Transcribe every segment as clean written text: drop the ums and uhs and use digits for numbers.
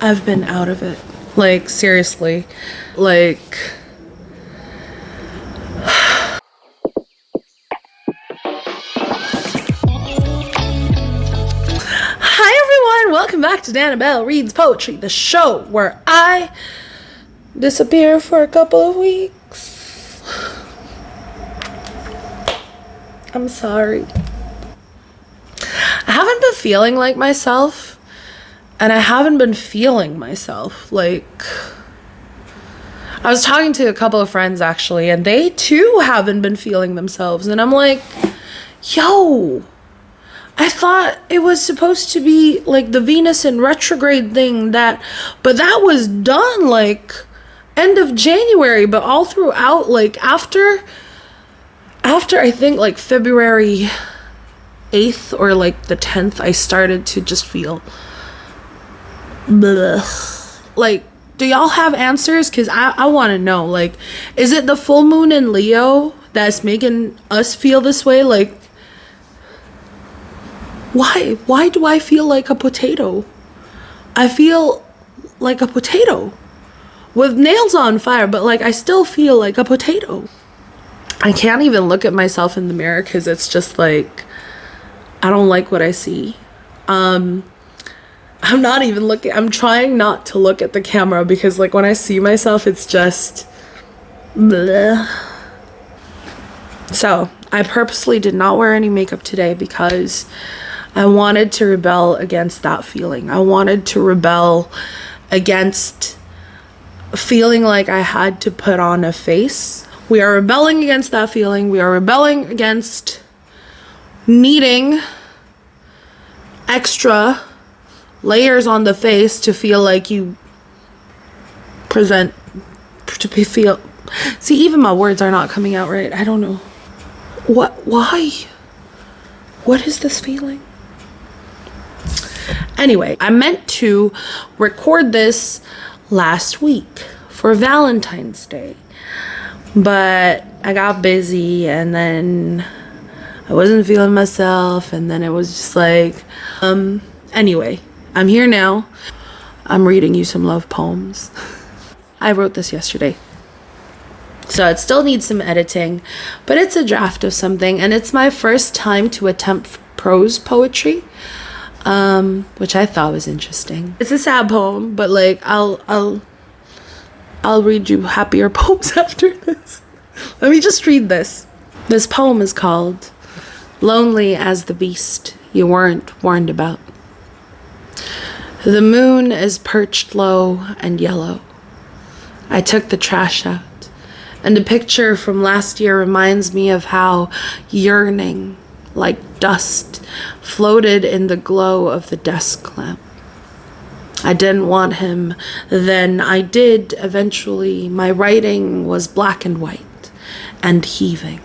I've been out of it. Like, seriously. Like... Hi everyone! Welcome back to Danabelle Reads Poetry, the show where I disappear for a couple of weeks. I'm sorry. I haven't been feeling like myself. And I haven't been feeling myself. Like, I was talking to a couple of friends actually, and they too haven't been feeling themselves. And I'm like, yo, I thought it was supposed to be like the Venus in retrograde thing but that was done like end of January, but all throughout, like after I think like February 8th or like the 10th, I started to just feel blech. Like, do y'all have answers? Because I want to know, like, is it the full moon in Leo that's making us feel this way? Like, why do I feel like a potato? I feel like a potato with nails on fire, but like I still feel like a potato. I can't even look at myself in the mirror because it's just like I don't like what I see. I'm not even looking. I'm trying not to look at the camera because like when I see myself, it's just bleh. So I purposely did not wear any makeup today because I wanted to rebel against that feeling. I wanted to rebel against feeling like I had to put on a face. We are rebelling against that feeling. We are rebelling against needing extra layers on the face to feel like you present, feel. See, even my words are not coming out right. I don't know. Why? What is this feeling? Anyway, I meant to record this last week for Valentine's Day, but I got busy and then I wasn't feeling myself, and then it was just like, anyway, I'm here now. I'm reading you some love poems. I wrote this yesterday, so it still needs some editing, but it's a draft of something, and it's my first time to attempt prose poetry, which I thought was interesting. It's a sad poem, but like I'll read you happier poems after this. Let me just read this. This poem is called "Lonely as the Beast You Weren't Warned About." The moon is perched low and yellow. I took the trash out, and a picture from last year reminds me of how yearning, like dust, floated in the glow of the desk lamp. I didn't want him, then I did eventually. My writing was black and white and heaving.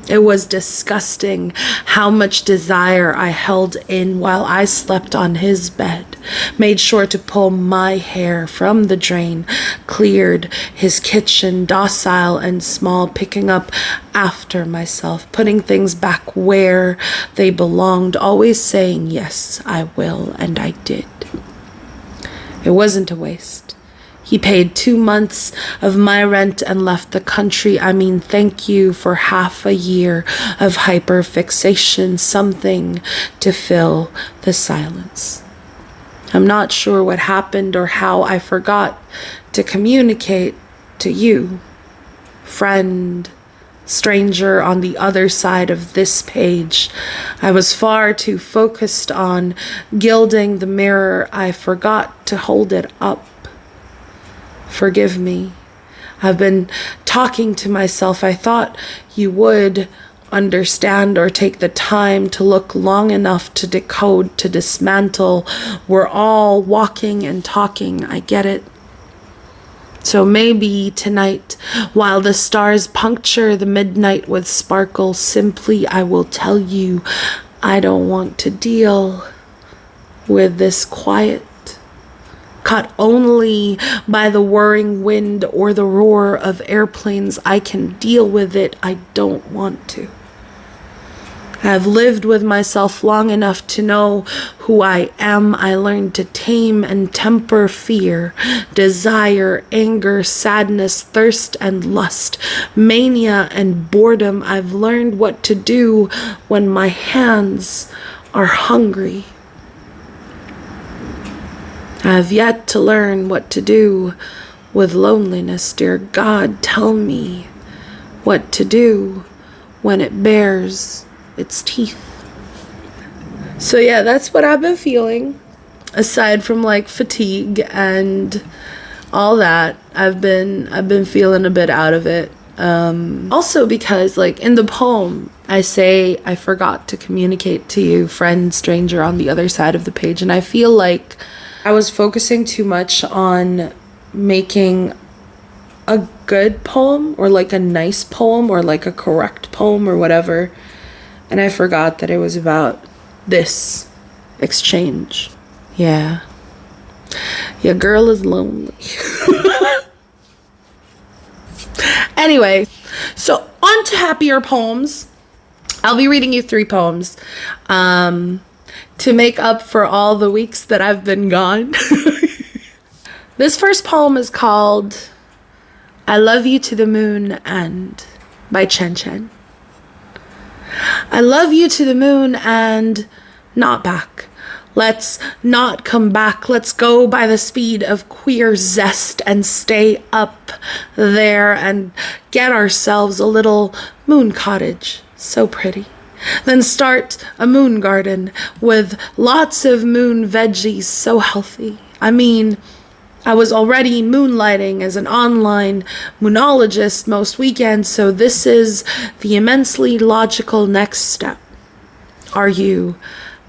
It was disgusting how much desire I held in while I slept on his bed, made sure to pull my hair from the drain, cleared his kitchen docile and small, picking up after myself, putting things back where they belonged, always saying, yes, I will, and I did. It wasn't a waste. He paid 2 months of my rent and left the country. I mean, thank you for half a year of hyperfixation, something to fill the silence. I'm not sure what happened or how I forgot to communicate to you, friend, stranger on the other side of this page. I was far too focused on gilding the mirror. I forgot to hold it up. Forgive me. I've been talking to myself. I thought you would understand or take the time to look long enough to decode, to dismantle. We're all walking and talking. I get it. So maybe tonight, while the stars puncture the midnight with sparkle, simply I will tell you I don't want to deal with this quiet, caught only by the whirring wind or the roar of airplanes. I can deal with it. I don't want to. I've lived with myself long enough to know who I am. I learned to tame and temper fear, desire, anger, sadness, thirst and lust, mania and boredom. I've learned what to do when my hands are hungry. I have yet to learn what to do with loneliness. Dear God, tell me what to do when it bares its teeth. So yeah, that's what I've been feeling. Aside from like fatigue and all that, I've been feeling a bit out of it. Also because like in the poem, I say I forgot to communicate to you, friend, stranger on the other side of the page. And I feel like I was focusing too much on making a good poem or like a nice poem or like a correct poem or whatever. And I forgot that it was about this exchange. Yeah. Your girl is lonely. Anyway, so on to happier poems. I'll be reading you 3 poems to make up for all the weeks that I've been gone. This first poem is called I Love You to the Moon and by Chen Chen. I love you to the moon and not back. Let's not come back. Let's go by the speed of queer zest and stay up there and get ourselves a little moon cottage. So pretty. Then start a moon garden with lots of moon veggies, so healthy. I mean, I was already moonlighting as an online moonologist most weekends, so this is the immensely logical next step. Are you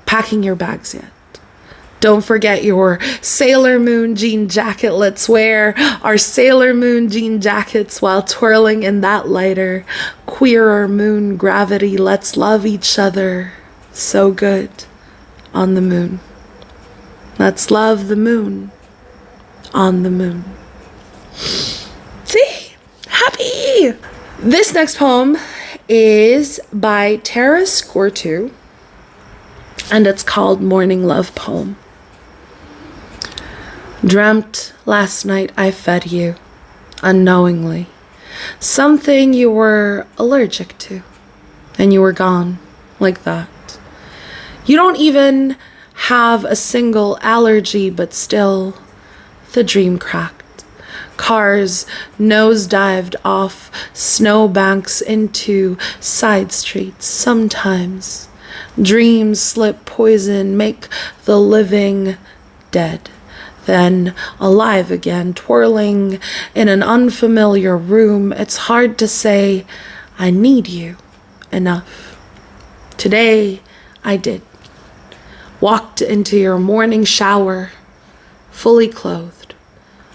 packing your bags yet? Don't forget your Sailor Moon jean jacket. Let's wear our Sailor Moon jean jackets while twirling in that lighter, queerer moon gravity. Let's love each other so good on the moon. Let's love the moon on the moon. See? Happy! This next poem is by Tara Skurtu, and it's called Mourning Love Poem. Dreamt last night I fed you, unknowingly, something you were allergic to, and you were gone like that. You don't even have a single allergy, but still, the dream cracked. Cars nosedived off snowbanks into side streets. Sometimes dreams slip poison, make the living dead, then alive again, twirling in an unfamiliar room. It's hard to say, I need you enough. Today, I did. Walked into your morning shower, fully clothed.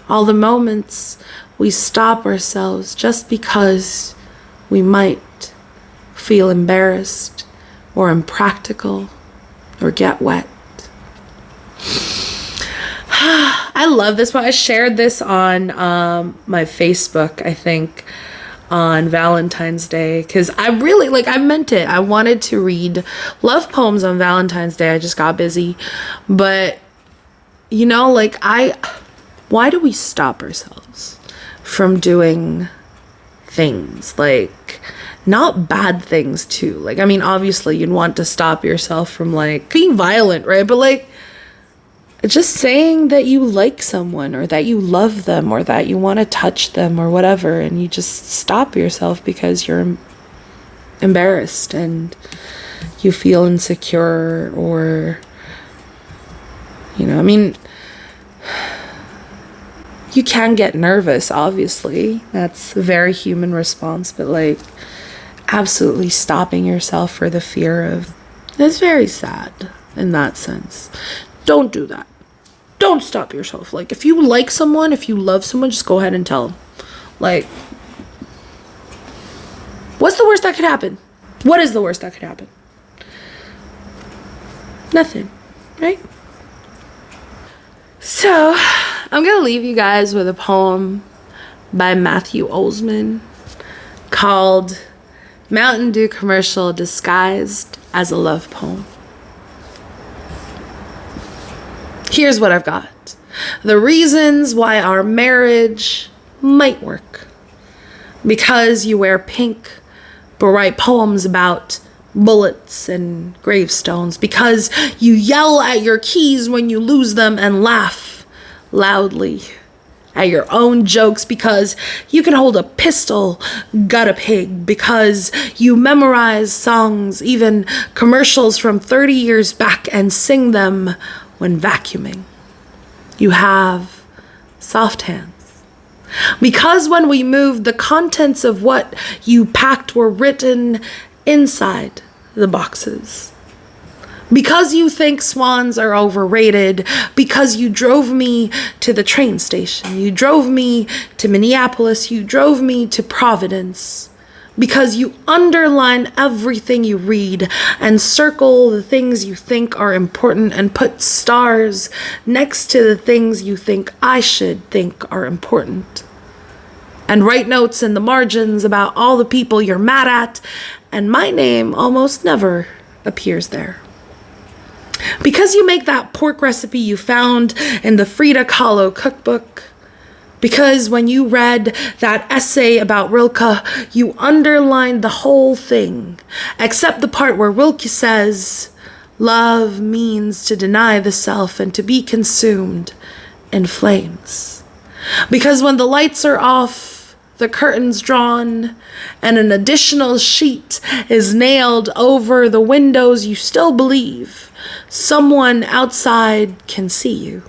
All the moments we stop ourselves just because we might feel embarrassed or impractical or get wet. I love this one. I shared this on my Facebook, I think, on Valentine's Day, because I really, I meant it. I wanted to read love poems on Valentine's Day. I just got busy. But, why do we stop ourselves from doing things? Not bad things, too. Obviously, you'd want to stop yourself from, being violent, right? But, just saying that you like someone or that you love them or that you want to touch them or whatever, and you just stop yourself because you're embarrassed and you feel insecure or, you can get nervous, obviously. That's a very human response, but absolutely stopping yourself for the fear of, it's very sad in that sense. Don't do that. Don't stop yourself. If you like someone, if you love someone, just go ahead and tell them. What's the worst that could happen? What is the worst that could happen? Nothing, right? So, I'm going to leave you guys with a poem by Matthew Olzmann called Mountain Dew Commercial Disguised as a love poem. Here's what I've got. The reasons why our marriage might work. Because you wear pink, but write poems about bullets and gravestones. Because you yell at your keys when you lose them and laugh loudly at your own jokes. Because you can hold a pistol, gut a pig. Because you memorize songs, even commercials from 30 years back, and sing them when vacuuming. You have soft hands. Because when we moved, the contents of what you packed were written inside the boxes. Because you think swans are overrated. Because you drove me to the train station. You drove me to Minneapolis. You drove me to Providence. Because you underline everything you read and circle the things you think are important and put stars next to the things you think I should think are important. And write notes in the margins about all the people you're mad at, and my name almost never appears there. Because you make that pork recipe you found in the Frida Kahlo cookbook. Because when you read that essay about Rilke, you underlined the whole thing, except the part where Rilke says, love means to deny the self and to be consumed in flames. Because when the lights are off, the curtains drawn, and an additional sheet is nailed over the windows, you still believe someone outside can see you.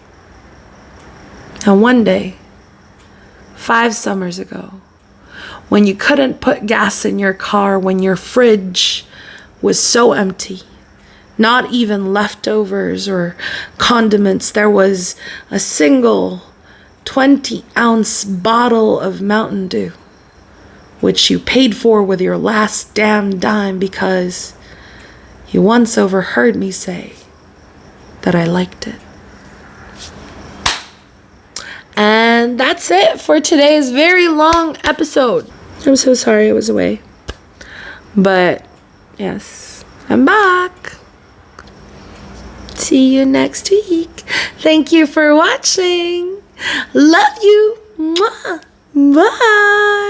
And one day, 5 summers ago, when you couldn't put gas in your car, when your fridge was so empty, not even leftovers or condiments, there was a single 20-ounce bottle of Mountain Dew, which you paid for with your last damn dime because you once overheard me say that I liked it. And that's it for today's very long episode. I'm so sorry I was away. But yes, I'm back. See you next week. Thank you for watching. Love you. Mwah. Bye.